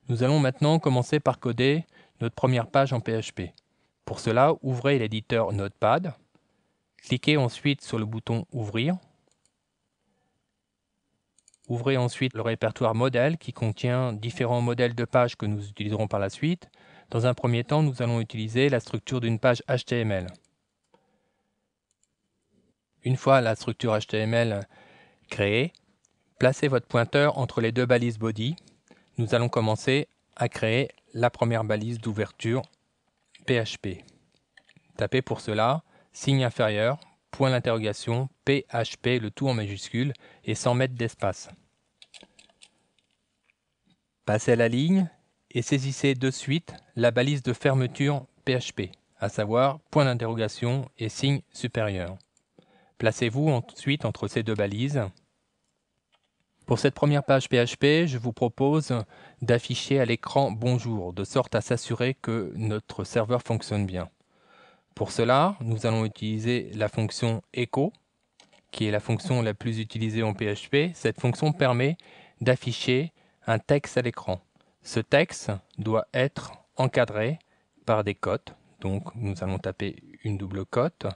Nous allons maintenant commencer par coder notre première page en PHP. Pour cela, ouvrez l'éditeur Notepad, cliquez ensuite sur le bouton Ouvrir. Ouvrez ensuite le répertoire modèle qui contient différents modèles de pages que nous utiliserons par la suite. Dans un premier temps, nous allons utiliser la structure d'une page HTML. Une fois la structure HTML créée, placez votre pointeur entre les deux balises body. Nous allons commencer à créer la première balise d'ouverture PHP. Tapez pour cela signe inférieur, point d'interrogation, PHP, le tout en majuscule et sans mettre d'espace. Passez à la ligne et saisissez de suite la balise de fermeture PHP, à savoir point d'interrogation et signe supérieur. Placez-vous ensuite entre ces deux balises. Pour cette première page PHP, je vous propose d'afficher à l'écran Bonjour, de sorte à s'assurer que notre serveur fonctionne bien. Pour cela, nous allons utiliser la fonction echo, qui est la fonction la plus utilisée en PHP. Cette fonction permet d'afficher un texte à l'écran. Ce texte doit être encadré par des cotes. Donc nous allons taper une double cote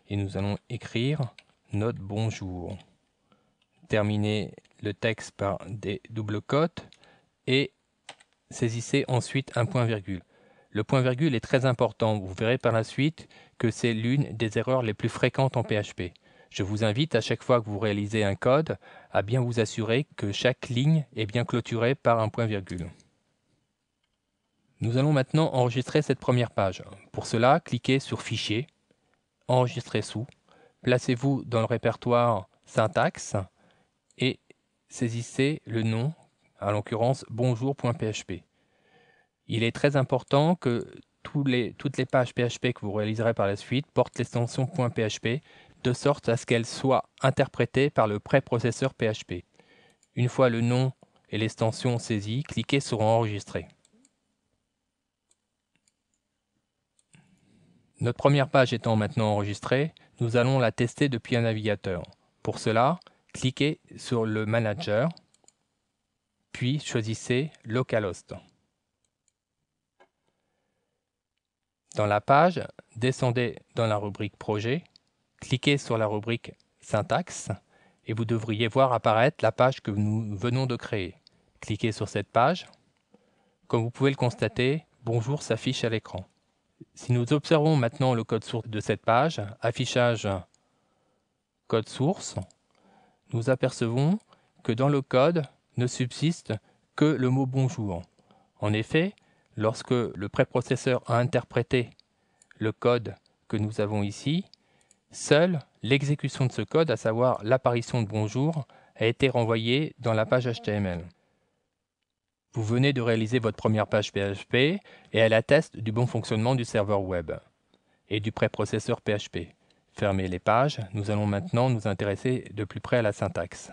et nous allons écrire notre bonjour. Terminez le texte par des doubles cotes et saisissez ensuite un point-virgule. Le point-virgule est très important. Vous verrez par la suite que c'est l'une des erreurs les plus fréquentes en PHP. Je vous invite à chaque fois que vous réalisez un code à bien vous assurer que chaque ligne est bien clôturée par un point-virgule. Nous allons maintenant enregistrer cette première page. Pour cela, cliquez sur Fichier, Enregistrer sous, placez-vous dans le répertoire Syntaxe et saisissez le nom, à l'occurrence bonjour.php. Il est très important que toutes les pages PHP que vous réaliserez par la suite portent l'extension .php de sorte à ce qu'elles soient interprétées par le préprocesseur PHP. Une fois le nom et l'extension saisis, cliquez sur Enregistrer. Notre première page étant maintenant enregistrée, nous allons la tester depuis un navigateur. Pour cela, cliquez sur le Manager, puis choisissez Localhost. Dans la page, descendez dans la rubrique Projet, cliquez sur la rubrique Syntaxe et vous devriez voir apparaître la page que nous venons de créer. Cliquez sur cette page. Comme vous pouvez le constater, Bonjour s'affiche à l'écran. Si nous observons maintenant le code source de cette page, affichage code source, nous apercevons que dans le code ne subsiste que le mot bonjour. En effet, lorsque le préprocesseur a interprété le code que nous avons ici, seule l'exécution de ce code, à savoir l'apparition de bonjour, a été renvoyée dans la page HTML. Vous venez de réaliser votre première page PHP et elle atteste du bon fonctionnement du serveur web et du préprocesseur PHP. Fermez les pages, nous allons maintenant nous intéresser de plus près à la syntaxe.